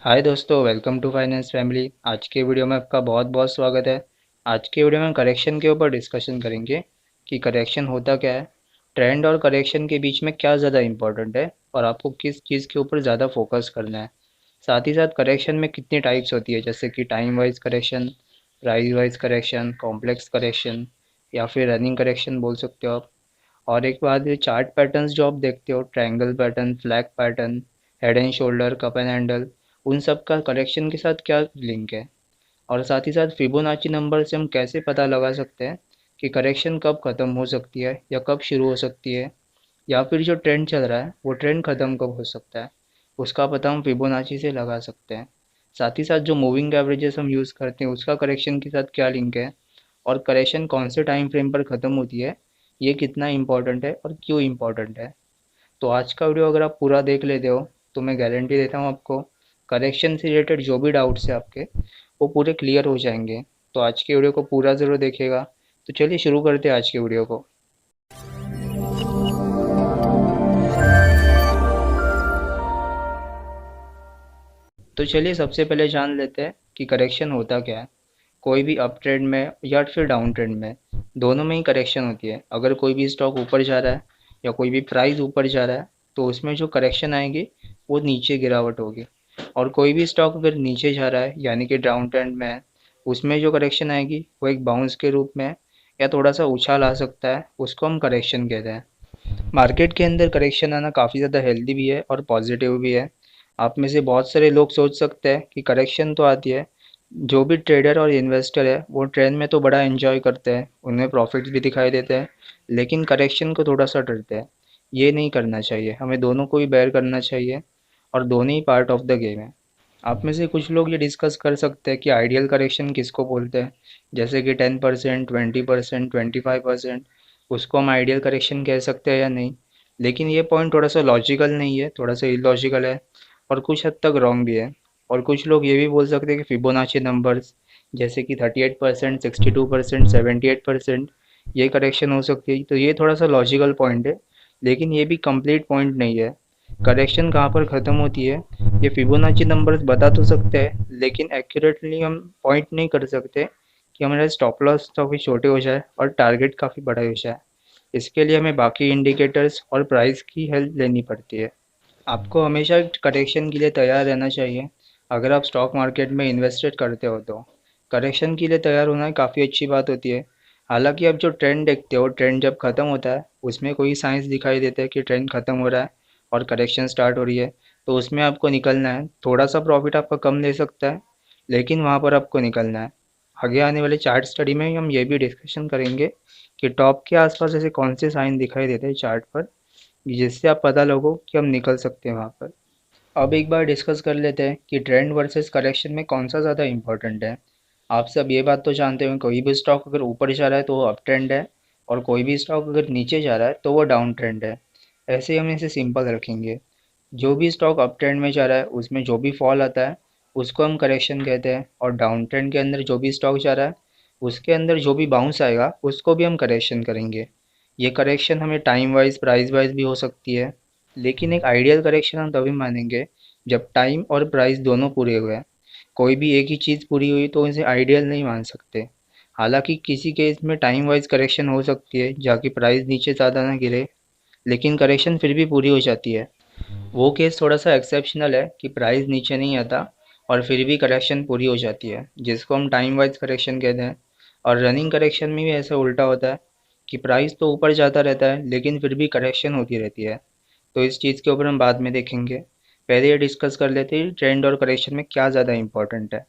हाय दोस्तों, welcome to finance family. आज के वीडियो में आपका बहुत बहुत स्वागत है। आज के वीडियो में करेक्शन के ऊपर डिस्कशन करेंगे कि करेक्शन होता क्या है, ट्रेंड और करेक्शन के बीच में क्या ज़्यादा इम्पोर्टेंट है और आपको किस चीज़ के ऊपर ज़्यादा फोकस करना है। साथ ही साथ करेक्शन में कितनी टाइप्स होती है, जैसे कि time wise correction, price wise correction, complex correction या फिर रनिंग करेक्शन बोल सकते हो आप। और एक बात, ये चार्ट पैटर्न्स जो आप देखते हो, triangle pattern, flag pattern, head and shoulder, cup and handle, उन सब का करेक्शन के साथ क्या लिंक है। और साथ ही साथ फिबोनाची नंबर से हम कैसे पता लगा सकते हैं कि करेक्शन कब ख़त्म हो सकती है या कब शुरू हो सकती है, या फिर जो ट्रेंड चल रहा है वो ट्रेंड ख़त्म कब हो सकता है, उसका पता हम फिबोनाची से लगा सकते हैं। साथ ही साथ जो मूविंग एवरेजेस हम यूज़ करते हैं उसका करेक्शन के साथ क्या लिंक है, और करेक्शन कौन से टाइम फ्रेम पर ख़त्म होती है, ये कितना इम्पोर्टेंट है और क्यों इम्पोर्टेंट है। तो आज का वीडियो अगर आप पूरा देख लेते हो तो मैं गारंटी देता हूँ आपको, करेक्शन से रिलेटेड जो भी डाउट्स है आपके वो पूरे क्लियर हो जाएंगे। तो आज के वीडियो को पूरा ज़रूर देखिएगा। तो चलिए शुरू करते हैं आज के वीडियो को। तो चलिए सबसे पहले जान लेते हैं कि करेक्शन होता क्या है। कोई भी अप ट्रेंड में या फिर डाउन ट्रेंड में, दोनों में ही करेक्शन होती है। अगर कोई भी स्टॉक ऊपर जा रहा है या कोई भी प्राइस ऊपर जा रहा है तो उसमें जो करेक्शन आएगी वो नीचे गिरावट होगी। और कोई भी स्टॉक अगर नीचे जा रहा है यानी कि डाउन ट्रेंड में है, उसमें जो करेक्शन आएगी वो एक बाउंस के रूप में है या थोड़ा सा उछाल आ सकता है, उसको हम करेक्शन कहते हैं। मार्केट के अंदर करेक्शन आना काफ़ी ज़्यादा हेल्दी भी है और पॉजिटिव भी है। आप में से बहुत सारे लोग सोच सकते हैं कि करेक्शन तो आती है, जो भी ट्रेडर और इन्वेस्टर है वो ट्रेंड में तो बड़ा एंजॉय करते हैं, उनमें प्रॉफिट्स भी दिखाई देते हैं, लेकिन करेक्शन को थोड़ा सा डरते हैं। ये नहीं करना चाहिए, हमें दोनों को ही बेयर करना चाहिए और दोनों ही पार्ट ऑफ द गेम है। आप में से कुछ लोग ये डिस्कस कर सकते हैं कि आइडियल करेक्शन किसको बोलते हैं, जैसे कि 10%, 20%, 25%, उसको हम आइडियल करेक्शन कह सकते हैं या नहीं। लेकिन ये पॉइंट थोड़ा सा लॉजिकल नहीं है, थोड़ा सा इलॉजिकल है और कुछ हद तक रॉन्ग भी है। और कुछ लोग ये भी बोल सकते हैं कि फिबोनाची नंबर्स जैसे कि 38%, 62%, 78%, ये करेक्शन हो सकती है। तो ये थोड़ा सा लॉजिकल पॉइंट है, लेकिन ये भी कंप्लीट पॉइंट नहीं है। करेक्शन कहाँ पर ख़त्म होती है ये फिबोनाची नंबर्स बता तो सकते हैं, लेकिन एक्यूरेटली हम पॉइंट नहीं कर सकते कि हमारे स्टॉप लॉस काफ़ी छोटे हो जाए और टारगेट काफ़ी बड़ा हो जाए। इसके लिए हमें बाकी इंडिकेटर्स और प्राइस की हेल्प लेनी पड़ती है। आपको हमेशा करेक्शन के लिए तैयार रहना चाहिए। अगर आप स्टॉक मार्केट में इन्वेस्टेड करते हो तो करेक्शन के लिए तैयार होना काफ़ी अच्छी बात होती है। हालांकि आप जो ट्रेंड देखते हो, ट्रेंड जब ख़त्म होता है उसमें कोई साइंस दिखाई देता है कि ट्रेंड ख़त्म हो रहा है और करेक्शन स्टार्ट हो रही है, तो उसमें आपको निकलना है। थोड़ा सा प्रॉफिट आपका कम ले सकता है, लेकिन वहाँ पर आपको निकलना है। आगे आने वाले चार्ट स्टडी में हम ये भी डिस्कशन करेंगे कि टॉप के आसपास ऐसे कौन से साइन दिखाई देते हैं चार्ट पर, जिससे आप पता लगो कि हम निकल सकते हैं वहाँ पर। अब एक बार डिस्कस कर लेते हैं कि ट्रेंड वर्सेस करेक्शन में कौन सा ज़्यादा इंपॉर्टेंट है। आप सब ये बात तो जानते हो, कोई भी स्टॉक अगर ऊपर जा रहा है तो वो अप ट्रेंड है, और कोई भी स्टॉक अगर नीचे जा रहा है तो वो डाउन ट्रेंड है। ऐसे ही हम इसे सिंपल रखेंगे। जो भी स्टॉक अप ट्रेंड में जा रहा है उसमें जो भी फॉल आता है उसको हम करेक्शन कहते हैं, और डाउन ट्रेंड के अंदर जो भी स्टॉक जा रहा है उसके अंदर जो भी बाउंस आएगा उसको भी हम करेक्शन करेंगे। ये करेक्शन हमें टाइम वाइज, प्राइस वाइज भी हो सकती है, लेकिन एक आइडियल करेक्शन हम तभी मानेंगे जब टाइम और प्राइस दोनों पूरे हुए हैं। कोई भी एक ही चीज़ पूरी हुई तो इसे आइडियल नहीं मान सकते। हालांकि किसी केस में टाइम वाइज करेक्शन हो सकती है जाकि प्राइस नीचे ज़्यादा ना गिरे, लेकिन करेक्शन फिर भी पूरी हो जाती है। वो केस थोड़ा सा एक्सेप्शनल है कि प्राइस नीचे नहीं आता और फिर भी करेक्शन पूरी हो जाती है, जिसको हम टाइम वाइज करेक्शन कहते हैं। और रनिंग करेक्शन में भी ऐसा उल्टा होता है कि प्राइस तो ऊपर जाता रहता है लेकिन फिर भी करेक्शन होती रहती है। तो इस चीज़ के ऊपर हम बाद में देखेंगे। पहले ये डिस्कस कर लेते हैं ट्रेंड और करेक्शन में क्या ज़्यादा इंपॉर्टेंट है।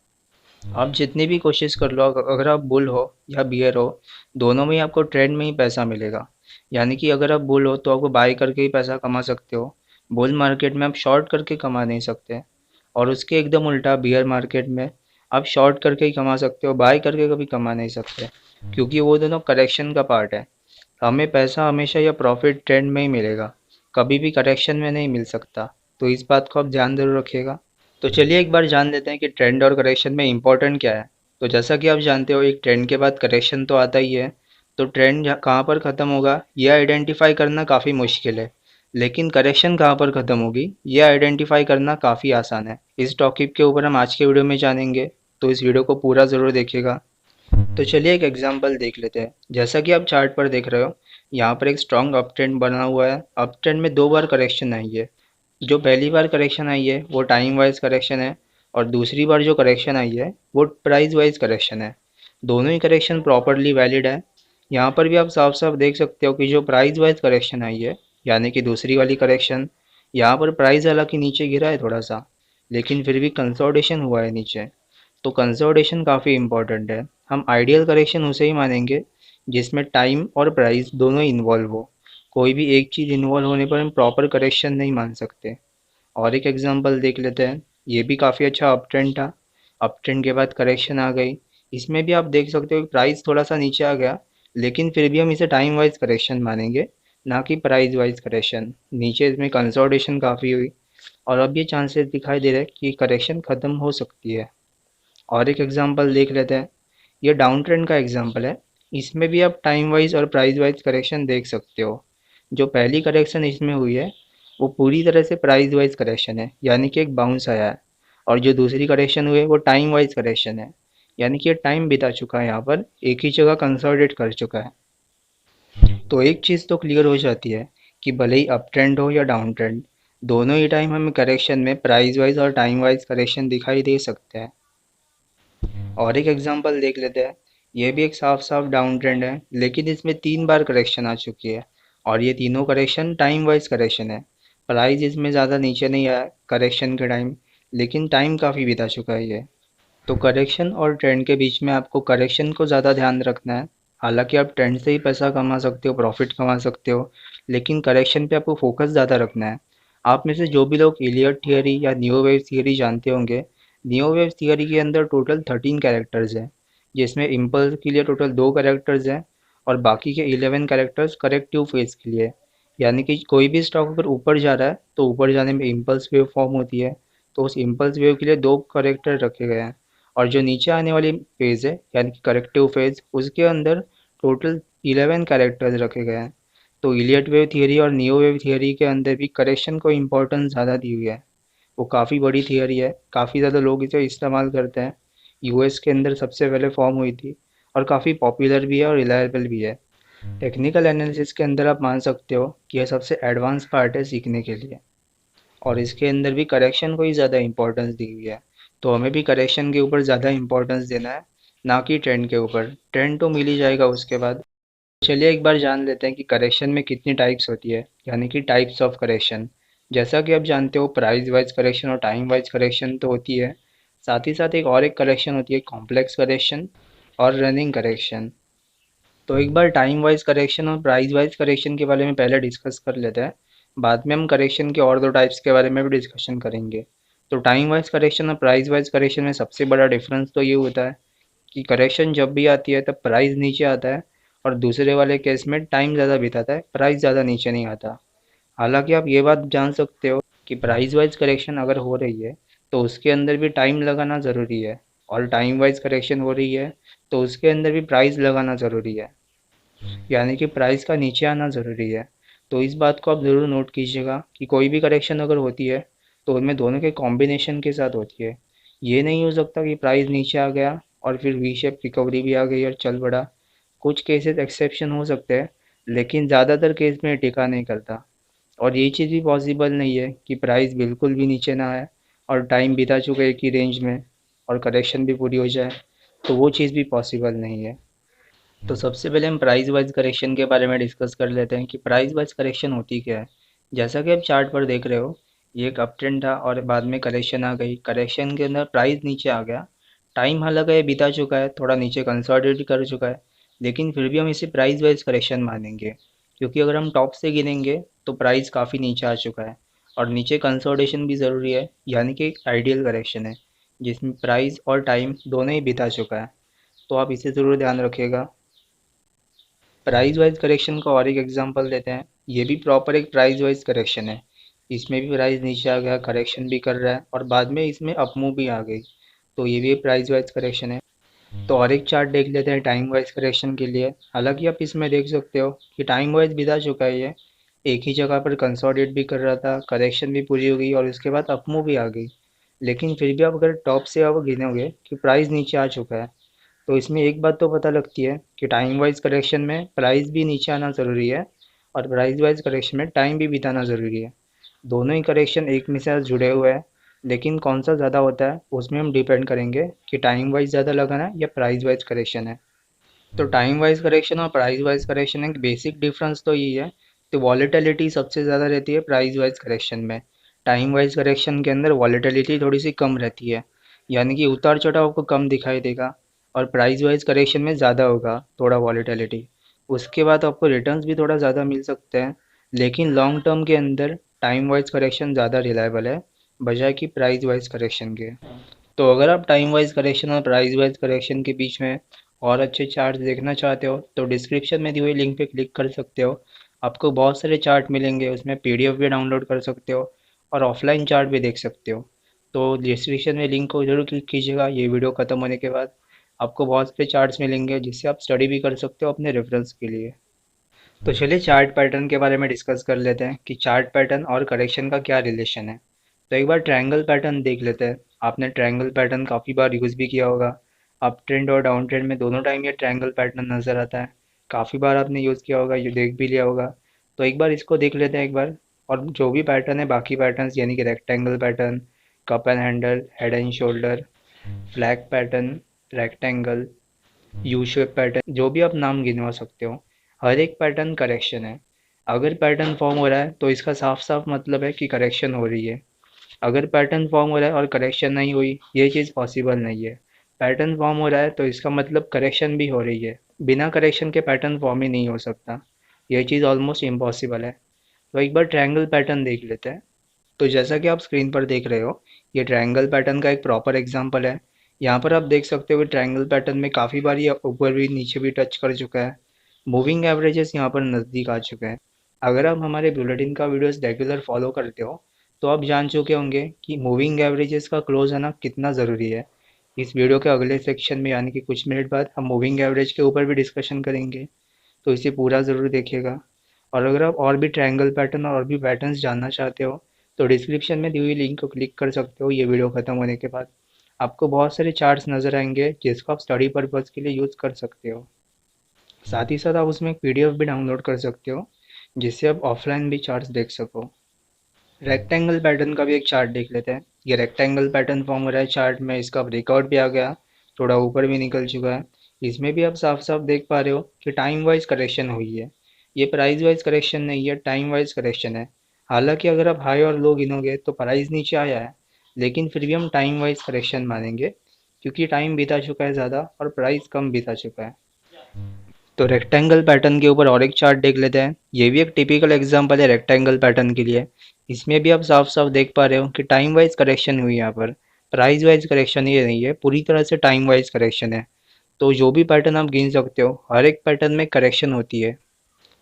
आप जितनी भी कोशिश कर लो, अगर आप बुल हो या बियर हो, दोनों में ही आपको ट्रेंड में ही पैसा मिलेगा। यानी कि अगर आप बुल हो तो आपको बाय करके ही पैसा कमा सकते हो, बुल मार्केट में आप शॉर्ट करके कमा नहीं सकते। और उसके एकदम उल्टा बियर मार्केट में आप शॉर्ट करके ही कमा सकते हो, बाय करके कभी कमा नहीं सकते, क्योंकि वो दोनों करेक्शन का पार्ट है। हमें पैसा हमेशा या प्रॉफिट ट्रेंड में ही मिलेगा, कभी भी करेक्शन में नहीं मिल सकता। तो इस बात को आप ध्यान जरूर रखिएगा। तो चलिए एक बार जान लेते हैं कि ट्रेंड और करेक्शन में इम्पोर्टेंट क्या है। तो जैसा कि आप जानते हो, एक ट्रेंड के बाद करेक्शन तो आता ही है। तो ट्रेंड कहाँ पर ख़त्म होगा ये आइडेंटिफाई करना काफ़ी मुश्किल है, लेकिन करेक्शन कहाँ पर ख़त्म होगी ये आइडेंटिफाई करना काफ़ी आसान है। इस टॉपिक के ऊपर हम आज के वीडियो में जानेंगे, तो इस वीडियो को पूरा ज़रूर देखिएगा। तो चलिए एक एग्जांपल देख लेते हैं। जैसा कि आप चार्ट पर देख रहे हो, यहाँ पर एक स्ट्रॉन्ग अप ट्रेंड बना हुआ है। अप ट्रेंड में दो बार करेक्शन आई है। जो पहली बार करेक्शन आई है वो टाइम वाइज करेक्शन है, और दूसरी बार जो करेक्शन आई है वो प्राइस वाइज करेक्शन है। दोनों ही करेक्शन प्रॉपरली वैलिड है। यहाँ पर भी आप साफ साफ देख सकते हो कि जो प्राइस वाइज करेक्शन आई है, यानी कि दूसरी वाली करेक्शन, यहाँ पर प्राइस हालांकि नीचे गिरा है थोड़ा सा, लेकिन फिर भी कंसोलिडेशन हुआ है नीचे। तो कंसोलिडेशन काफ़ी इंपॉर्टेंट है। हम आइडियल करेक्शन उसे ही मानेंगे जिसमें टाइम और प्राइस दोनों ही इन्वॉल्व हो। कोई भी एक चीज़ इन्वॉल्व होने पर हम प्रॉपर करेक्शन नहीं मान सकते। और एक एग्जांपल देख लेते हैं। ये भी काफ़ी अच्छा अप ट्रेंड था। अप ट्रेंड के बाद करेक्शन आ गई। इसमें भी आप देख सकते हो कि प्राइस थोड़ा सा नीचे आ गया, लेकिन फिर भी हम इसे टाइम वाइज करेक्शन मानेंगे, ना कि प्राइस वाइज करेक्शन। नीचे इसमें कंसोलिडेशन काफ़ी हुई, और अब ये चांसेस दिखाई दे रहे हैं कि करेक्शन ख़त्म हो सकती है। और एक एग्जांपल देख लेते हैं। ये डाउन ट्रेंड का एग्जांपल है। इसमें भी आप टाइम वाइज और प्राइस वाइज करेक्शन देख सकते हो। जो पहली करेक्शन इसमें हुई है वो पूरी तरह से प्राइस वाइज करेक्शन है, यानी कि एक बाउंस आया है। और जो दूसरी करेक्शन हुई है वो टाइम वाइज करेक्शन है, यानी कि ये टाइम बिता चुका है, यहाँ पर एक ही जगह कंसोलिडेट कर चुका है। तो एक चीज़ तो क्लियर हो जाती है कि भले ही अप ट्रेंड हो या डाउन ट्रेंड, दोनों ही टाइम हमें करेक्शन में प्राइस वाइज और टाइम वाइज करेक्शन दिखाई दे सकते हैं। और एक एग्जांपल देख लेते हैं। ये भी एक साफ साफ डाउन ट्रेंड है, लेकिन इसमें तीन बार करेक्शन आ चुकी है, और ये तीनों करेक्शन टाइम वाइज करेक्शन है। प्राइस इसमें ज़्यादा नीचे नहीं आया करेक्शन के टाइम, लेकिन टाइम काफ़ी बिता चुका है ये। तो करेक्शन और ट्रेंड के बीच में आपको करेक्शन को ज़्यादा ध्यान रखना है। हालांकि आप ट्रेंड से ही पैसा कमा सकते हो, प्रॉफिट कमा सकते हो, लेकिन करेक्शन पे आपको फोकस ज़्यादा रखना है। आप में से जो भी लोग इलियट थियरी या न्यू वेव थियरी जानते होंगे, न्यू वेव थियरी के अंदर टोटल 13 कैरेक्टर्स हैं, जिसमें इम्पल्स के लिए टोटल 2 कैरेक्टर्स हैं, और बाकी के 11 कैरेक्टर्स करेक्टिव फेज के लिए। यानी कि कोई भी स्टॉक अगर ऊपर जा रहा है तो ऊपर जाने में इम्पल्स वेव फॉर्म होती है, तो उस इम्पल्स वेव के लिए 2 कैरेक्टर रखे गए हैं। और जो नीचे आने वाली फेज है, यानी कि करेक्टिव फेज, उसके अंदर टोटल 11 कैरेक्टर्स रखे गए हैं। तो इलियट वेव थियरी और नियो वेव थियरी के अंदर भी करेक्शन को इम्पोर्टेंस ज़्यादा दी हुई है। वो काफ़ी बड़ी थियरी है, काफ़ी ज़्यादा लोग इसे इस्तेमाल करते हैं। यूएस के अंदर सबसे पहले फॉर्म हुई थी, और काफ़ी पॉपुलर भी है और रिलायबल भी है। टेक्निकल एनालिसिस के अंदर आप मान सकते हो कि यह सबसे एडवांस पार्ट है सीखने के लिए, और इसके अंदर भी करेक्शन को ही ज़्यादा इंपॉर्टेंस दी हुई है। तो हमें भी करेक्शन के ऊपर ज़्यादा इंपॉर्टेंस देना है, ना कि ट्रेंड के ऊपर। ट्रेंड तो मिल ही जाएगा उसके बाद। चलिए एक बार जान लेते हैं कि करेक्शन में कितनी टाइप्स होती है, यानी कि टाइप्स ऑफ करेक्शन। जैसा कि आप जानते हो, प्राइस वाइज करेक्शन और टाइम वाइज करेक्शन तो होती है। साथ ही साथ एक करेक्शन होती है, कॉम्प्लेक्स करेक्शन और रनिंग करेक्शन। तो एक बार टाइम वाइज करेक्शन और प्राइस वाइज करेक्शन के बारे में पहले डिस्कस कर लेते हैं। बाद में हम करेक्शन के और दो टाइप्स के बारे में भी डिस्कशन करेंगे। तो टाइम वाइज करेक्शन और प्राइस वाइज करेक्शन में सबसे बड़ा डिफरेंस तो ये होता है कि करेक्शन जब भी आती है तब प्राइस नीचे आता है, और दूसरे वाले केस में टाइम ज़्यादा बिताता है, प्राइस ज़्यादा नीचे नहीं आता। हालांकि आप ये बात जान सकते हो कि प्राइस वाइज करेक्शन अगर हो रही है तो उसके अंदर भी टाइम लगाना ज़रूरी है, और टाइम वाइज करेक्शन हो रही है तो उसके अंदर भी प्राइस लगाना ज़रूरी है, यानी कि प्राइस का नीचे आना ज़रूरी है। तो इस बात को आप ज़रूर नोट कीजिएगा कि कोई भी करेक्शन अगर होती है तो उनमें दोनों के कॉम्बिनेशन के साथ होती है। ये नहीं हो सकता कि प्राइस नीचे आ गया और फिर वी शेप रिकवरी भी आ गई और चल पड़ा। कुछ केसेस एक्सेप्शन हो सकते हैं, लेकिन ज़्यादातर केस में टिका नहीं करता। और ये चीज़ भी पॉसिबल नहीं है कि प्राइस बिल्कुल भी नीचे ना आए और टाइम बिता चुके एक ही रेंज में और करेक्शन भी पूरी हो जाए, तो वो चीज़ भी पॉसिबल नहीं है। तो सबसे पहले हम प्राइस वाइज करेक्शन के बारे में डिस्कस कर लेते हैं कि प्राइस वाइज करेक्शन होती क्या है। जैसा कि आप चार्ट पर देख रहे हो, ये एक अप ट्रेंड था और बाद में करेक्शन आ गई। करेक्शन के अंदर प्राइस नीचे आ गया। टाइम हालांकि ये बीता चुका है, थोड़ा नीचे कंसोलिडेट कर चुका है, लेकिन फिर भी हम इसे प्राइस वाइज करेक्शन मानेंगे, क्योंकि अगर हम टॉप से गिनेंगे तो प्राइस काफ़ी नीचे आ चुका है, और नीचे कंसोलिडेशन भी ज़रूरी है, यानी कि एक आइडियल करेक्शन है जिसमें प्राइस और टाइम दोनों ही बिता चुका है। तो आप इसे ज़रूर ध्यान रखिएगा। प्राइस वाइज करेक्शन का और एक एग्जांपल देते हैं। ये भी प्रॉपर एक प्राइस वाइज करेक्शन है। इसमें भी प्राइस नीचे आ गया, करेक्शन भी कर रहा है, और बाद में इसमें अपमूव भी आ गई। तो ये भी एक प्राइस वाइज करेक्शन है। तो और एक चार्ट देख लेते हैं टाइम वाइज करेक्शन के लिए। हालांकि आप इसमें देख सकते हो कि टाइम वाइज बिता चुका है ये, एक ही जगह पर कंसोलिडेट भी कर रहा था, करेक्शन भी पूरी हो गई और उसके बाद अपमूव भी आ गई। लेकिन फिर भी आप अगर टॉप से आप गिनोगे कि प्राइस नीचे आ चुका है, तो इसमें एक बात तो पता लगती है कि टाइम वाइज करेक्शन में प्राइस भी नीचे आना ज़रूरी है और प्राइस वाइज करेक्शन में टाइम भी बिताना ज़रूरी है। दोनों ही करेक्शन एक में से जुड़े हुए हैं, लेकिन कौन सा ज़्यादा होता है उसमें हम डिपेंड करेंगे कि टाइम वाइज ज़्यादा लगाना है या प्राइस वाइज करेक्शन है। तो टाइम वाइज करेक्शन और प्राइस वाइज करेक्शन एक बेसिक डिफरेंस तो यही है कि वॉलेटिलिटी सबसे ज़्यादा रहती है प्राइस वाइज करेक्शन में। टाइम वाइज करेक्शन के अंदर वॉलेटिलिटी थोड़ी सी कम रहती है, यानी कि उतार चढ़ाव आपको कम दिखाई देगा। और प्राइस वाइज करेक्शन में ज़्यादा होगा थोड़ा वॉलेटिलिटी। उसके बाद आपको रिटर्न्स भी थोड़ा ज़्यादा मिल सकते हैं, लेकिन लॉन्ग टर्म के अंदर टाइम वाइज करेक्शन ज़्यादा रिलायबल है बजाय कि प्राइस वाइज करेक्शन के। तो अगर आप टाइम वाइज करेक्शन और प्राइस वाइज करेक्शन के बीच में और अच्छे चार्ट देखना चाहते हो तो डिस्क्रिप्शन में दी हुई लिंक पे क्लिक कर सकते हो। आपको बहुत सारे चार्ट मिलेंगे, उसमें पीडीएफ भी डाउनलोड कर सकते हो और ऑफलाइन चार्ट भी देख सकते हो। तो डिस्क्रिप्शन में लिंक को जरूर क्लिक कीजिएगा। ये वीडियो ख़त्म होने के बाद आपको बहुत सारे चार्ट्स मिलेंगे जिससे आप स्टडी भी कर सकते हो अपने रेफरेंस के लिए। तो चलिए चार्ट पैटर्न के बारे में डिस्कस कर लेते हैं कि चार्ट पैटर्न और करेक्शन का क्या रिलेशन है। तो एक बार ट्रायंगल पैटर्न देख लेते हैं। आपने ट्रायंगल पैटर्न काफ़ी बार यूज़ भी किया होगा। अप ट्रेंड और डाउन ट्रेंड में दोनों टाइम ये ट्रायंगल पैटर्न नज़र आता है। काफ़ी बार आपने यूज़ किया होगा, ये देख भी लिया होगा। तो एक बार इसको देख लेते हैं एक बार। और जो भी पैटर्न है बाकी पैटर्न्स यानी कि rectangle pattern, cup and handle, head and shoulder, flag pattern, rectangle, U shape pattern, जो भी आप नाम गिनवा सकते हो, हर एक पैटर्न करेक्शन है। अगर पैटर्न फॉर्म हो रहा है तो इसका साफ साफ मतलब है कि करेक्शन हो रही है। अगर पैटर्न फॉर्म हो रहा है और करेक्शन नहीं हुई, ये चीज़ पॉसिबल नहीं है। पैटर्न फॉर्म हो रहा है तो इसका मतलब करेक्शन भी हो रही है। बिना करेक्शन के पैटर्न फॉर्म ही नहीं हो सकता। यह चीज़ ऑलमोस्ट इम्पॉसिबल है। तो एक बार ट्रायंगल पैटर्न देख लेते हैं। तो जैसा कि आप स्क्रीन पर देख रहे हो, ये ट्रायंगल पैटर्न का एक प्रॉपर एग्जांपल है। यहाँ पर आप देख सकते हो कि ट्रायंगल पैटर्न में काफ़ी बार ये ऊपर भी नीचे भी टच कर चुका है। मूविंग एवरेजेस यहाँ पर नज़दीक आ चुके हैं। अगर आप हमारे बुलेटिन का वीडियोस रेगुलर फॉलो करते हो तो आप जान चुके होंगे कि मूविंग एवरेजेस का क्लोज आना कितना ज़रूरी है। इस वीडियो के अगले सेक्शन में यानी कि कुछ मिनट बाद हम मूविंग एवरेज के ऊपर भी डिस्कशन करेंगे, तो इसे पूरा ज़रूर देखिएगा। और अगर आप और भी ट्रायंगल पैटर्न और भी पैटर्न्स जानना चाहते हो तो डिस्क्रिप्शन में दी हुई लिंक को क्लिक कर सकते हो। ये वीडियो ख़त्म होने के बाद आपको बहुत सारे चार्ट्स नज़र आएंगे जिसको आप स्टडी पर्पज़ के लिए यूज़ कर सकते हो। साथ ही साथ आप उसमें एक पीडीएफ भी डाउनलोड कर सकते हो जिससे आप ऑफलाइन भी चार्ट्स देख सको। रेक्टेंगल पैटर्न का भी एक चार्ट देख लेते हैं। ये रेक्टेंगल पैटर्न फॉर्म हो रहा है चार्ट में, इसका ब्रेकआउट भी आ गया, थोड़ा ऊपर भी निकल चुका है। इसमें भी आप साफ साफ देख पा रहे हो कि टाइम वाइज करेक्शन हुई है। ये प्राइस वाइज करेक्शन नहीं है, टाइम वाइज करेक्शन है। हालांकि अगर आप हाई और लो गिनोगे तो प्राइस नीचे आया है, लेकिन फिर भी हम टाइम वाइज करेक्शन मानेंगे क्योंकि टाइम बीता चुका है ज़्यादा और प्राइस कम बीता चुका है। तो रेक्टेंगल पैटर्न के ऊपर और एक चार्ट देख लेते हैं। ये भी एक टिपिकल एग्जांपल है रेक्टेंगल पैटर्न के लिए। इसमें भी आप साफ साफ देख पा रहे हो कि टाइम वाइज करेक्शन हुई है यहाँ पर। प्राइस वाइज करेक्शन ये नहीं है, पूरी तरह से टाइम वाइज करेक्शन है। तो जो भी पैटर्न आप गिन सकते हो, हर एक पैटर्न में करेक्शन होती है।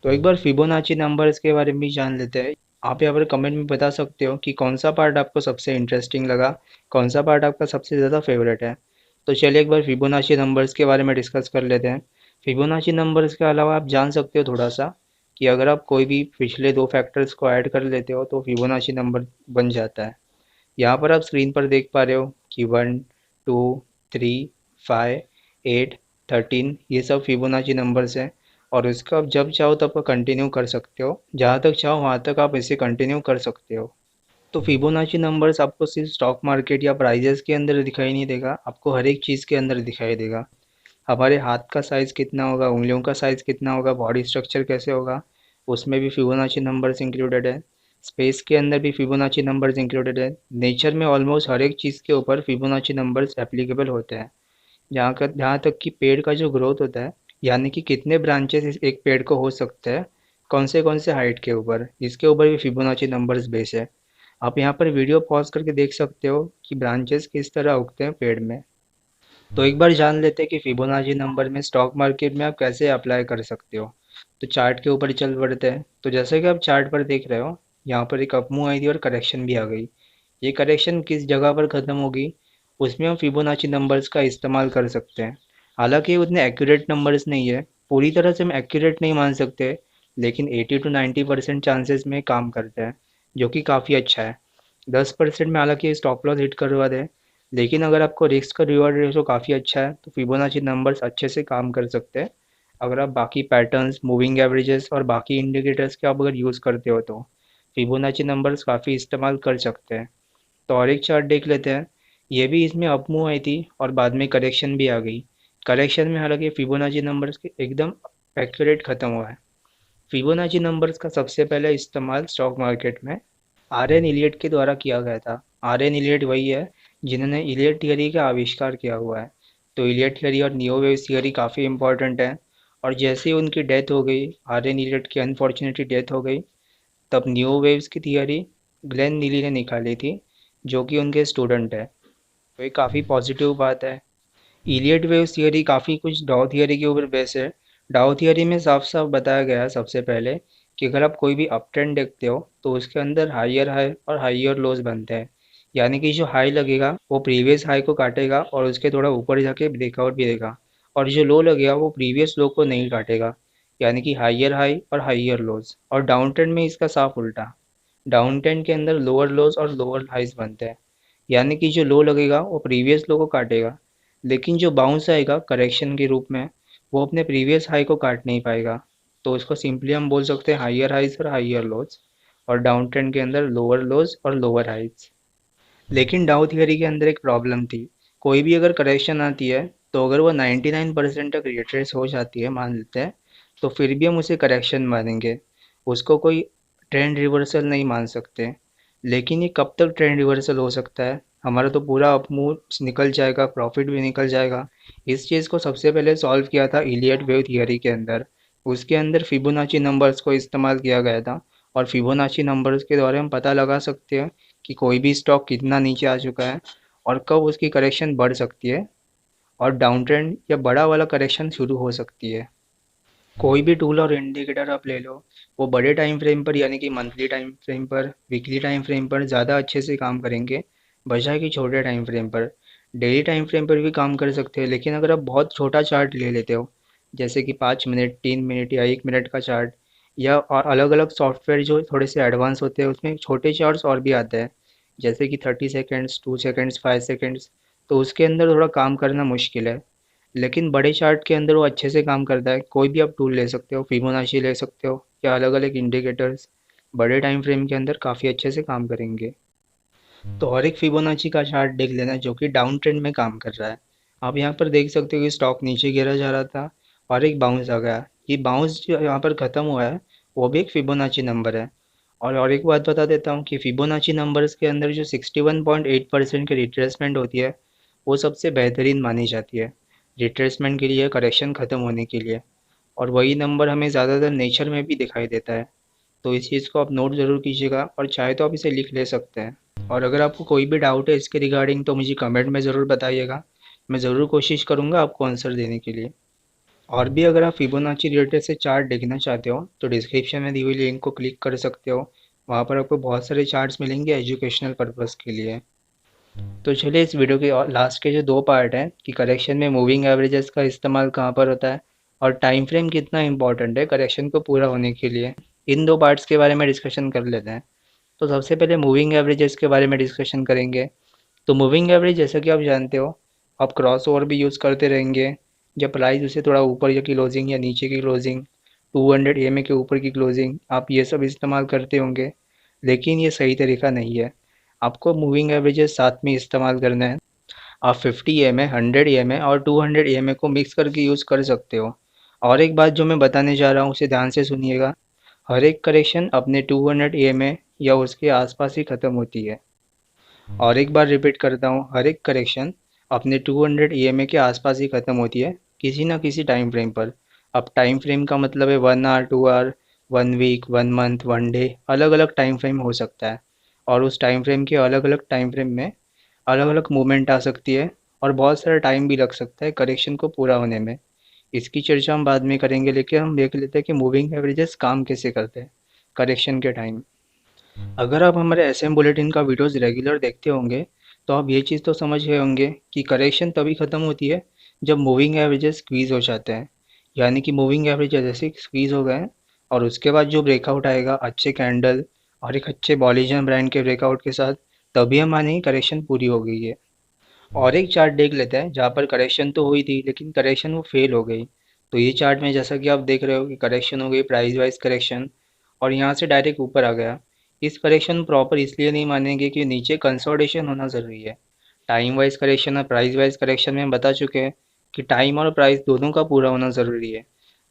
तो एक बार फिबोनाची नंबर्स के बारे में भी जान लेते हैं। आप यहाँ पर कमेंट में बता सकते हो कि कौन सा पार्ट आपको सबसे इंटरेस्टिंग लगा, कौन सा पार्ट आपका सबसे ज़्यादा फेवरेट है। तो चलिए एक बार फिबोनाची नंबर्स के बारे में डिस्कस कर लेते हैं। फिबोनाची नंबर्स के अलावा आप जान सकते हो थोड़ा सा कि अगर आप कोई भी पिछले दो फैक्टर्स को ऐड कर लेते हो तो फिबोनाची नंबर बन जाता है। यहाँ पर आप स्क्रीन पर देख पा रहे हो कि 1, 2, 3, 5, 8, 13 ये सब फिबोनाची नंबर्स हैं। और इसका आप जब चाहो तब कंटिन्यू कर सकते हो, जहाँ तक चाहो वहाँ तक आप इसे कंटिन्यू कर सकते हो। तो फिबोनाची नंबर्स आपको सिर्फ स्टॉक मार्केट या प्राइजेस के अंदर दिखाई नहीं देगा, आपको हर एक चीज़ के अंदर दिखाई देगा। हमारे हाथ का साइज़ कितना होगा, उंगलियों का साइज़ कितना होगा, बॉडी स्ट्रक्चर कैसे होगा, उसमें भी फिबोनाची नंबर्स इंक्लूडेड है। स्पेस के अंदर भी फिबोनाची नंबर्स इंक्लूडेड है। नेचर में ऑलमोस्ट हर एक चीज़ के ऊपर फिबोनाची नंबर्स एप्लीकेबल होते हैं। जहाँ तक कि पेड़ का जो ग्रोथ होता है, यानी कि कितने ब्रांचेस इस एक पेड़ को हो सकते हैं, कौन से हाइट के ऊपर, इसके ऊपर भी फिबोनाची नंबर्स बेस है। आप यहाँ पर वीडियो पॉज करके देख सकते हो कि ब्रांचेस किस तरह उगते हैं पेड़ में। तो एक बार जान लेते हैं कि फिबोनाची नंबर में स्टॉक मार्केट में आप कैसे अप्लाई कर सकते हो। तो चार्ट के ऊपर चल पड़ते हैं। तो जैसे कि आप चार्ट पर देख रहे हो, यहाँ पर एक अपमूव आई थी और करेक्शन भी आ गई। ये करेक्शन किस जगह पर ख़त्म होगी, उसमें हम फिबोनाची नंबर्स का इस्तेमाल कर सकते हैं। हालांकि ये उतने एक्यूरेट नंबर्स नहीं है, पूरी तरह से हम एक्यूरेट नहीं मान सकते, लेकिन 80 to 90% चांसेस में काम करते हैं, जो कि काफ़ी अच्छा है। 10% में हालांकि स्टॉप लॉस हिट करवा दे, लेकिन अगर आपको रिस्क का रिवॉर्ड रेशो काफ़ी अच्छा है तो फिबोनाची नंबर्स अच्छे से काम कर सकते हैं। अगर आप बाकी पैटर्न्स, मूविंग एवरेजेस और बाकी इंडिकेटर्स के आप अगर यूज़ करते हो तो फिबोनाची नंबर्स काफ़ी इस्तेमाल कर सकते हैं। तो और एक चार्ट देख लेते हैं। ये भी इसमें अप मूव आई थी और बाद में करेक्शन भी आ गई। करेक्शन में हालांकि फिबोनाची नंबर्स के एकदम एक्यूरेट ख़त्म हुआ है। फिबोनाची नंबर्स का सबसे पहले इस्तेमाल स्टॉक मार्केट में आर एन इलियट के द्वारा किया गया था। आर एन इलियट वही है जिन्होंने इलियट थियरी का आविष्कार किया हुआ है। तो इलियट थियरी और नियो वेव्स थियरी काफ़ी इंपॉर्टेंट है। और जैसे ही उनकी डेथ हो गई, आर एन इलियट की अनफॉर्चुनेटली डेथ हो गई, तब नियो वेव्स की थियरी ग्लेन नीली ने निकाली थी, जो कि उनके स्टूडेंट है। तो ये काफ़ी पॉजिटिव बात है। इलियट वेव्स थियरी काफ़ी कुछ डाउ थियरी के ऊपर बेस है। डाउ थियरी में साफ साफ बताया गया है सबसे पहले कि अगर आप कोई भी अप ट्रेंड देखते हो तो उसके अंदर हाइयर हाई और हाइयर लोज बनते हैं। यानी कि जो हाई लगेगा वो प्रीवियस हाई को काटेगा और उसके थोड़ा ऊपर जाके ब्रेकआउट भी देगा, और जो लो लगेगा वो प्रीवियस लो को नहीं काटेगा, यानी कि हाइयर हाई और हाइयर लोज। और डाउन ट्रेंड में इसका साफ उल्टा, डाउन ट्रेंड के अंदर लोअर लोज और लोअर हाइज बनते हैं। यानी कि जो लो लगेगा वो प्रीवियस लो को काटेगा, लेकिन जो बाउंस आएगा करेक्शन के रूप में वो अपने प्रीवियस हाई को काट नहीं पाएगा। तो उसको सिंपली हम बोल सकते हैं हाइयर हाइज और हाइयर लोज, और डाउन ट्रेंड के अंदर लोअर लोज और लोअर हाइज। लेकिन डाउ थियरी के अंदर एक प्रॉब्लम थी। कोई भी अगर करेक्शन आती है तो अगर वो 99% तक रिट्रेस हो जाती है मान लेते हैं, तो फिर भी हम उसे करेक्शन मानेंगे, उसको कोई ट्रेंड रिवर्सल नहीं मान सकते। लेकिन ये कब तक ट्रेंड रिवर्सल हो सकता है? हमारा तो पूरा अप मूव निकल जाएगा, प्रॉफिट भी निकल जाएगा। इस चीज़ को सबसे पहले सॉल्व किया था इलियट वेव थियरी के अंदर। उसके अंदर फिबोनाची नंबर्स को इस्तेमाल किया गया था, और फिबोनाची नंबर्स के द्वारा हम पता लगा सकते हैं कि कोई भी स्टॉक कितना नीचे आ चुका है और कब उसकी करेक्शन बढ़ सकती है और डाउन ट्रेंड या बड़ा वाला करेक्शन शुरू हो सकती है। कोई भी टूल और इंडिकेटर आप ले लो, वो बड़े टाइम फ्रेम पर यानी कि मंथली टाइम फ्रेम पर, वीकली टाइम फ्रेम पर ज़्यादा अच्छे से काम करेंगे बजाय कि छोटे टाइम फ्रेम पर। डेली टाइम फ्रेम पर भी काम कर सकते हैं, लेकिन अगर आप बहुत छोटा चार्ट ले लेते हो, जैसे कि 5 मिनट, 3 मिनट या 1 मिनट का चार्ट, या और अलग अलग सॉफ्टवेयर जो थोड़े से एडवांस होते हैं उसमें छोटे चार्ट्स और भी आते हैं, जैसे कि 30 सेकेंड्स, 2 सेकेंड्स, 5 सेकेंड्स, तो उसके अंदर थोड़ा काम करना मुश्किल है। लेकिन बड़े चार्ट के अंदर वो अच्छे से काम करता है। कोई भी आप टूल ले सकते हो, फिबोनाची ले सकते हो या अलग अलग इंडिकेटर्स बड़े टाइम फ्रेम के अंदर काफ़ी अच्छे से काम करेंगे। तो और एक फिबोनाची का चार्ट देख लेना जो कि डाउन ट्रेंड में काम कर रहा है। आप यहाँ पर देख सकते हो कि स्टॉक नीचे गिरा जा रहा था और एक बाउंस आ गया। ये बाउंस जो यहाँ पर ख़त्म हुआ है वो भी एक फिबोनाची नंबर है। और एक बात बता देता हूँ कि फिबोनाची नंबर्स के अंदर जो 61.8% की रिट्रेसमेंट होती है वो सबसे बेहतरीन मानी जाती है रिट्रेसमेंट के लिए, करेक्शन ख़त्म होने के लिए। और वही नंबर हमें ज़्यादातर नेचर में भी दिखाई देता है। तो इस चीज़ को आप नोट ज़रूर कीजिएगा, और चाहे तो आप इसे लिख ले सकते हैं। और अगर आपको कोई भी डाउट है इसके रिगार्डिंग तो मुझे कमेंट में ज़रूर बताइएगा। मैं ज़रूर कोशिश करूँगा आपको आंसर देने के लिए। और भी अगर आप फिबोनाची रिलेटेड से चार्ट देखना चाहते हो तो डिस्क्रिप्शन में दी हुई लिंक को क्लिक कर सकते हो। वहाँ पर आपको बहुत सारे चार्ट्स मिलेंगे एजुकेशनल पर्पज़ के लिए। तो चलिए इस वीडियो के और लास्ट के जो दो पार्ट हैं कि करेक्शन में मूविंग एवरेजेस का इस्तेमाल कहाँ पर होता है और टाइम फ्रेम कितना इंपॉर्टेंट है करेक्शन को पूरा होने के लिए, इन दो पार्ट्स के बारे में डिस्कशन कर लेते हैं। तो सबसे पहले मूविंग एवरेजेस के बारे में डिस्कशन करेंगे। तो मूविंग एवरेज जैसा कि आप जानते हो, आप क्रॉस ओवर भी यूज़ करते रहेंगे। जब प्राइस उसे थोड़ा ऊपर या क्लोजिंग या नीचे की क्लोजिंग, 200 EMA के ऊपर की क्लोजिंग, आप ये सब इस्तेमाल करते होंगे। लेकिन ये सही तरीका नहीं है। आपको मूविंग एवरेजेस साथ में इस्तेमाल करना है। आप 50 EMA, 100 EMA और 200 EMA को मिक्स करके यूज़ कर सकते हो। और एक बात जो मैं बताने जा रहा हूँ उसे ध्यान से सुनिएगा। हर एक करेक्शन अपने 200 EMA या उसके आसपास ही ख़त्म होती है। और एक बार रिपीट करता हूँ, हर एक करेक्शन अपने 200 EMA के आसपास ही ख़त्म होती है किसी ना किसी टाइम फ्रेम पर। अब टाइम फ्रेम का मतलब है 1 hour, 2 hour, 1 week, 1 month, 1 day, अलग अलग टाइम फ्रेम हो सकता है। और उस टाइम फ्रेम के अलग अलग टाइम फ्रेम में अलग अलग मूवमेंट आ सकती है, और बहुत सारा टाइम भी लग सकता है करेक्शन को पूरा होने में। इसकी चर्चा हम बाद में करेंगे, लेकिन हम देख लेते हैं कि मूविंग एवरेजेस काम कैसे करते हैं करेक्शन के टाइम। अगर आप हमारे एसएम बुलेटिन का वीडियोस रेगुलर देखते होंगे तो आप ये चीज़ तो समझ गए होंगे कि करेक्शन तभी ख़त्म होती है जब मूविंग एवरेजेस स्क्वीज़ हो जाते हैं। यानी कि मूविंग एवरेज जैसे स्क्वीज़ हो गए हैं और उसके बाद जो ब्रेकआउट आएगा अच्छे कैंडल और एक अच्छे बॉलीजन ब्रांड के ब्रेकआउट के साथ, तभी हम मानेंगे करेक्शन पूरी हो गई है। और एक चार्ट देख लेते हैं जहाँ पर करेक्शन तो हुई थी लेकिन करेक्शन वो फेल हो गई। तो ये चार्ट में जैसा कि आप देख रहे हो कि करेक्शन हो गई, प्राइस वाइज करेक्शन, और यहाँ से डायरेक्ट ऊपर आ गया। इस करेक्शन प्रॉपर इसलिए नहीं मानेंगे कि नीचे कंसोलिडेशन होना ज़रूरी है। टाइम वाइज करेक्शन और प्राइस वाइज करेक्शन में हम बता चुके हैं कि टाइम और प्राइस दोनों का पूरा होना ज़रूरी है।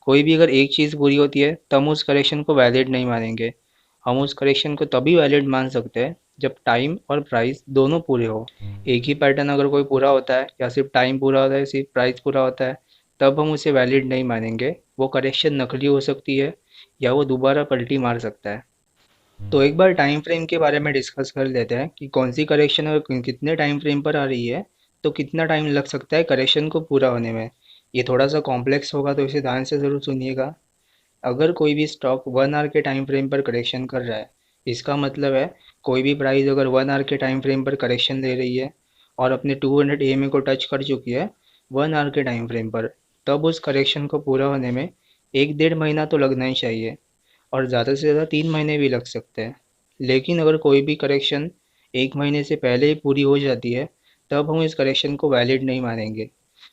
कोई भी अगर एक चीज़ पूरी होती है तो हम उस करेक्शन को वैलिड नहीं मानेंगे। हम उस करेक्शन को तभी वैलिड मान सकते हैं जब टाइम और प्राइस दोनों पूरे हो। एक ही पैटर्न अगर कोई पूरा होता है या सिर्फ टाइम पूरा होता है, सिर्फ प्राइस पूरा होता है, तब हम उसे वैलिड नहीं मानेंगे। वो करेक्शन नकली हो सकती है या वो दोबारा पलटी मार सकता है। तो एक बार टाइम फ्रेम के बारे में डिस्कस कर लेते हैं कि कौन सी करेक्शन अगर कितने टाइम फ्रेम पर आ रही है तो कितना टाइम लग सकता है करेक्शन को पूरा होने में। ये थोड़ा सा कॉम्प्लेक्स होगा तो इसे ध्यान से ज़रूर सुनिएगा। अगर कोई भी स्टॉक 1 आवर के टाइम फ्रेम पर करेक्शन कर रहा है, इसका मतलब है कोई भी प्राइस अगर 1 आवर के टाइम फ्रेम पर करेक्शन ले रही है और अपने 200 EMA को टच कर चुकी है 1 आवर के टाइम फ्रेम पर, तब उस करेक्शन को पूरा होने में 1 डेढ़ महीना तो लगना ही चाहिए, और ज़्यादा से ज़्यादा 3 महीने भी लग सकते हैं। लेकिन अगर कोई भी करेक्शन 1 महीने से पहले ही पूरी हो जाती है, तब हम इस करेक्शन को वैलिड नहीं मानेंगे।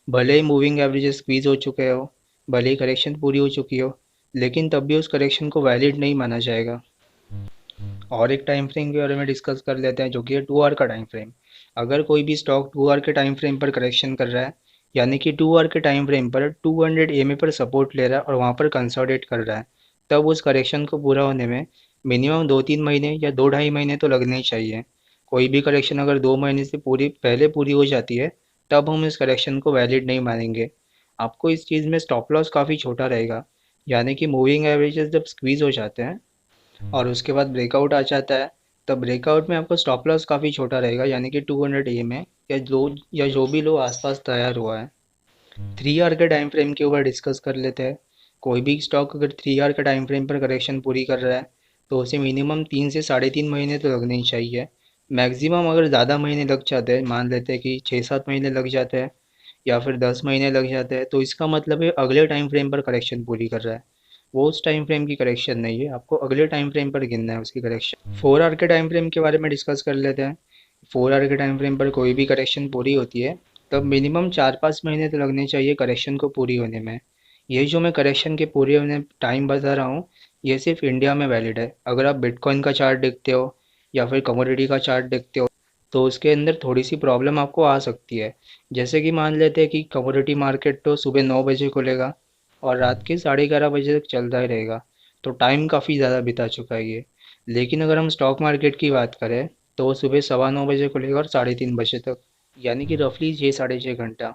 भले ही मूविंग एवरेजेस स्क्वीज हो चुके हो, भले ही करेक्शन पूरी हो चुकी हो, लेकिन तब भी उस करेक्शन को वैलिड नहीं माना जाएगा। और एक टाइम फ्रेम के बारे में डिस्कस कर लेते हैं जो कि है 2 आवर का टाइम फ्रेम। अगर कोई भी स्टॉक 2 आवर के टाइम फ्रेम पर करेक्शन कर रहा है, यानी कि 2 आवर के टाइम फ्रेम पर 200 EMA पर सपोर्ट ले रहा है और वहाँ पर कंसोलिडेट कर रहा है, तब उस करेक्शन को पूरा होने में मिनिमम 2-3 महीने या 2 ढाई महीने तो लगने ही चाहिए। कोई भी करेक्शन अगर 2 महीने से पहले पूरी हो जाती है, तब हम इस करेक्शन को वैलिड नहीं मानेंगे। आपको इस चीज़ में स्टॉप लॉस काफ़ी छोटा रहेगा, यानी कि मूविंग एवरेजेस जब स्क्वीज हो जाते हैं और उसके बाद ब्रेकआउट आ जाता है, तब ब्रेकआउट में आपका स्टॉप लॉस काफ़ी छोटा रहेगा, यानी कि 200 EMA या जो भी लो आसपास तैयार हुआ है। 3 आवर के टाइम फ्रेम के ऊपर डिस्कस कर लेते हैं। कोई भी स्टॉक अगर 3 आवर के टाइम फ्रेम पर करेक्शन पूरी कर रहा है तो उसे मिनिमम 3 से 3.5 महीने तो लगने ही चाहिए। मैक्सिमम अगर ज़्यादा महीने लग जाते हैं, मान लेते हैं कि 6-7 महीने लग जाते हैं या फिर 10 महीने लग जाते हैं, तो इसका मतलब है अगले टाइम फ्रेम पर करेक्शन पूरी कर रहा है। वो उस टाइम फ्रेम की करेक्शन नहीं है, आपको अगले टाइम फ्रेम पर गिनना है उसकी करेक्शन। 4 आवर के टाइम फ्रेम के बारे में डिस्कस कर लेते हैं। 4 आवर के टाइम फ्रेम पर कोई भी करेक्शन पूरी होती है तब मिनिमम 4-5 महीने तो लगने चाहिए करेक्शन को पूरी होने में। ये जो मैं करेक्शन के पूरे होने टाइम बता रहा हूँ, ये सिर्फ इंडिया में वैलिड है। अगर आप बिटकॉइन का चार्ट देखते हो या फिर कमोडिटी का चार्ट देखते हो तो उसके अंदर थोड़ी सी प्रॉब्लम आपको आ सकती है। जैसे कि मान लेते हैं कि कमोडिटी मार्केट तो सुबह 9 बजे खुलेगा और रात के 11:30 बजे तक चलता ही रहेगा, तो टाइम काफ़ी ज़्यादा बिता चुका है ये। लेकिन अगर हम स्टॉक मार्केट की बात करें तो वो सुबह 9:15 बजे खुलेगा और 3:30 बजे तक, यानी कि रफली 6-6.5 घंटा।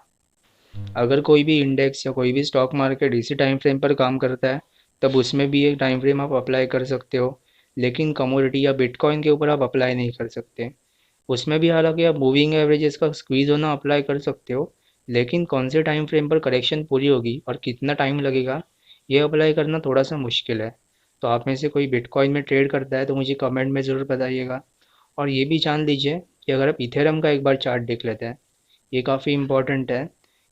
अगर कोई भी इंडेक्स या कोई भी स्टॉक मार्केट इसी टाइम फ्रेम पर काम करता है तब उसमें भी एक टाइम फ्रेम आप अप्लाई कर सकते हो, लेकिन कमोडिटी या बिटकॉइन के ऊपर आप अप्लाई नहीं कर सकते। उसमें भी हालांकि आप मूविंग एवरेजेस का स्क्वीज होना अप्लाई कर सकते हो, लेकिन कौन से टाइम फ्रेम पर करेक्शन पूरी होगी और कितना टाइम लगेगा ये अप्लाई करना थोड़ा सा मुश्किल है। तो आप में से कोई बिटकॉइन में ट्रेड करता है तो मुझे कमेंट में ज़रूर बताइएगा। और ये भी जान लीजिए कि अगर आप इथेरम का एक बार चार्ट देख लेते हैं, ये काफ़ी इंपॉर्टेंट है,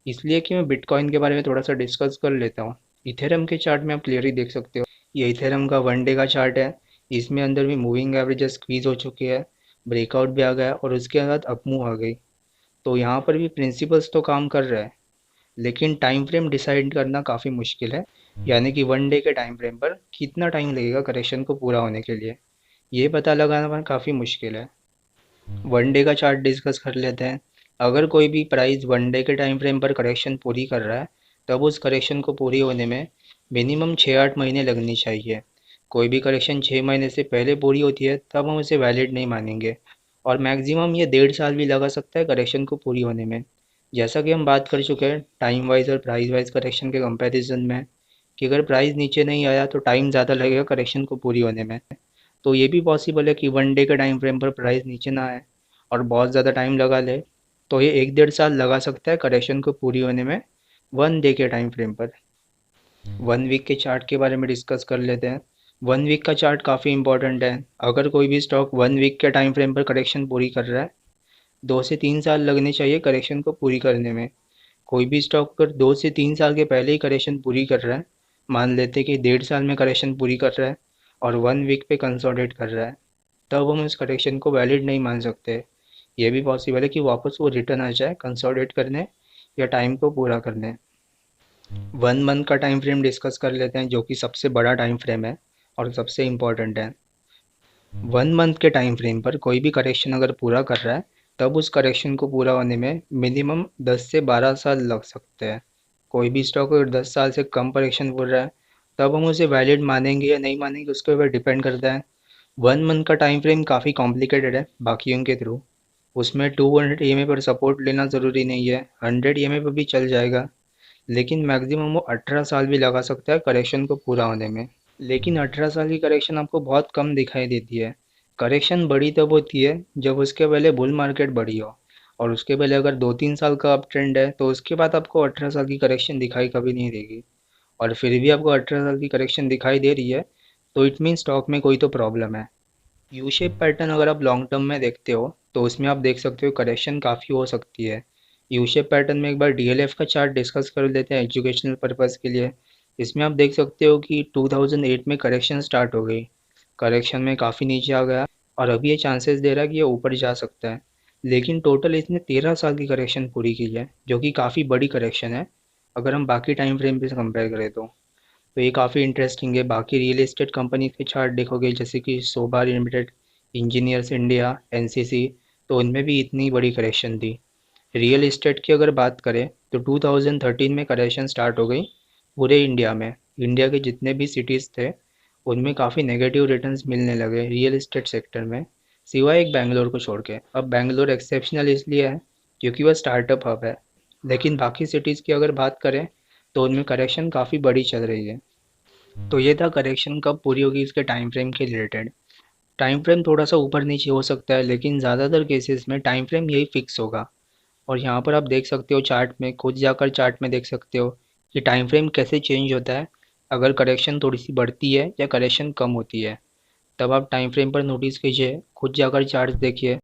इसलिए कि मैं बिटकॉइन के बारे में थोड़ा सा डिस्कस कर लेता हूँ। इथेरम के चार्ट में आप क्लियरली देख सकते हो, ये इथेरम का 1 डे का चार्ट है। इसमें अंदर भी मूविंग एवरेज स्क्वीज हो चुकी है, ब्रेकआउट भी आ गया और उसके बाद अपमूव आ गई। तो यहाँ पर भी प्रिंसिपल्स तो काम कर रहा है, लेकिन टाइम फ्रेम डिसाइड करना काफ़ी मुश्किल है, यानी कि 1 डे के टाइम फ्रेम पर कितना टाइम लगेगा करेक्शन को पूरा होने के लिए, ये पता लगाना काफ़ी मुश्किल है। 1 डे का चार्ट डिस्कस कर लेते हैं। अगर कोई भी प्राइस 1 डे के टाइम फ्रेम पर करेक्शन पूरी कर रहा है तब उस करेक्शन को पूरी होने में मिनिमम 6-8 महीने लगनी चाहिए। कोई भी करेक्शन 6 महीने से पहले पूरी होती है तब हम उसे वैलिड नहीं मानेंगे, और मैक्सिमम ये 1.5 साल भी लगा सकता है करेक्शन को पूरी होने में। जैसा कि हम बात कर चुके हैं टाइम वाइज और प्राइस वाइज करेक्शन के कंपैरिजन में, कि अगर प्राइस नीचे नहीं आया तो टाइम ज़्यादा लगेगा करेक्शन को पूरी होने में। तो ये भी पॉसिबल है कि 1 डे के टाइम फ्रेम पर प्राइस नीचे ना आए और बहुत ज़्यादा टाइम लगा ले, तो ये 1-1.5 साल लगा सकता है करेक्शन को पूरी होने में 1 डे के टाइम फ्रेम पर। 1 वीक के चार्ट के बारे में डिस्कस कर लेते हैं। 1 वीक का चार्ट काफ़ी इंपॉर्टेंट है। अगर कोई भी स्टॉक 1 वीक के टाइम फ्रेम पर करेक्शन पूरी कर रहा है, 2 से 3 साल लगने चाहिए करेक्शन को पूरी करने में। कोई भी स्टॉक अगर 2 से 3 साल के पहले ही करेक्शन पूरी कर रहा है मान लेते कि 1.5 साल में करेक्शन पूरी कर रहा है और 1 वीक पे कंसोलिडेट कर रहा है, तब हम उस करेक्शन को वैलिड नहीं मान सकते। ये भी पॉसिबल है कि वापस वो रिटर्न आ जाए कंसोलिडेट करने या टाइम को पूरा करने। 1 मंथ का टाइम फ्रेम डिस्कस कर लेते हैं, जो कि सबसे बड़ा टाइम फ्रेम है और सबसे इम्पोर्टेंट है। 1 मंथ के टाइम फ्रेम पर कोई भी करेक्शन अगर पूरा कर रहा है, तब उस करेक्शन को पूरा होने में मिनिमम 10 से 12 साल लग सकते हैं। कोई भी स्टॉक अगर 10 साल से कम करेक्शन हो रहा है, तब हम उसे वैलिड मानेंगे या नहीं मानेंगे उसके ऊपर डिपेंड करता है। 1 मंथ का टाइम फ्रेम काफ़ी कॉम्प्लिकेटेड है बाकियों के थ्रू। उसमें 200 EMA पर सपोर्ट लेना ज़रूरी नहीं है, 100 EMA पर भी चल जाएगा, लेकिन मैक्सिमम वो 18 साल भी लगा सकता है करेक्शन को पूरा होने में। लेकिन 18 साल की करेक्शन आपको बहुत कम दिखाई देती है। करेक्शन बड़ी तब होती है जब उसके पहले बुल मार्केट बड़ी हो, और उसके पहले अगर 2-3 साल का अप ट्रेंड है तो उसके बाद आपको 18 साल की करेक्शन दिखाई कभी नहीं देगी। और फिर भी आपको 18 साल की करेक्शन दिखाई दे रही है, तो इट मीन स्टॉक में कोई तो प्रॉब्लम है। यू शेप पैटर्न अगर आप लॉन्ग टर्म में देखते हो तो उसमें आप देख सकते हो करेक्शन काफ़ी हो सकती है। यू शेप पैटर्न में एक बार डीएलएफ का चार्ट डिस्कस कर लेते हैं एजुकेशनल पर्पज़ के लिए। इसमें आप देख सकते हो कि 2008 में करेक्शन स्टार्ट हो गई, करेक्शन में काफ़ी नीचे आ गया और अभी ये चांसेस दे रहा है कि ये ऊपर जा सकता है। लेकिन टोटल इसने 13 साल की करेक्शन पूरी की है, जो कि काफ़ी बड़ी करेक्शन है अगर हम बाकी टाइम फ्रेम पे से कंपेयर करें तो ये काफ़ी इंटरेस्टिंग है। बाकी रियल एस्टेट कंपनी के चार्ट देखोगे जैसे कि सोभा लिमिटेड, इंजीनियर्स इंडिया, एनसीसी, तो उनमें भी इतनी बड़ी करेक्शन थी। रियल एस्टेट की अगर बात करें तो 2013 में करेक्शन स्टार्ट हो गई पूरे इंडिया में। इंडिया के जितने भी सिटीज़ थे उनमें काफ़ी नेगेटिव रिटर्न्स मिलने लगे रियल एस्टेट सेक्टर में, सिवाय एक बेंगलोर को छोड़ के। अब बेंगलोर एक्सेप्शनल इसलिए है क्योंकि वह स्टार्टअप हब है, लेकिन बाकी सिटीज़ की अगर बात करें तो उनमें करेक्शन काफ़ी बड़ी चल रही है। तो ये था करेक्शन कब पूरी होगी इसके टाइम फ्रेम के रिलेटेड। टाइम फ्रेम थोड़ा सा ऊपर नीचे हो सकता है, लेकिन ज़्यादातर केसेस में टाइम फ्रेम यही फिक्स होगा। और यहाँ पर आप देख सकते हो चार्ट में, खुद जाकर चार्ट में देख सकते हो कि टाइम फ्रेम कैसे चेंज होता है अगर करेक्शन थोड़ी सी बढ़ती है या करेक्शन कम होती है। तब आप टाइम फ्रेम पर नोटिस कीजिए, खुद जाकर चार्ट देखिए।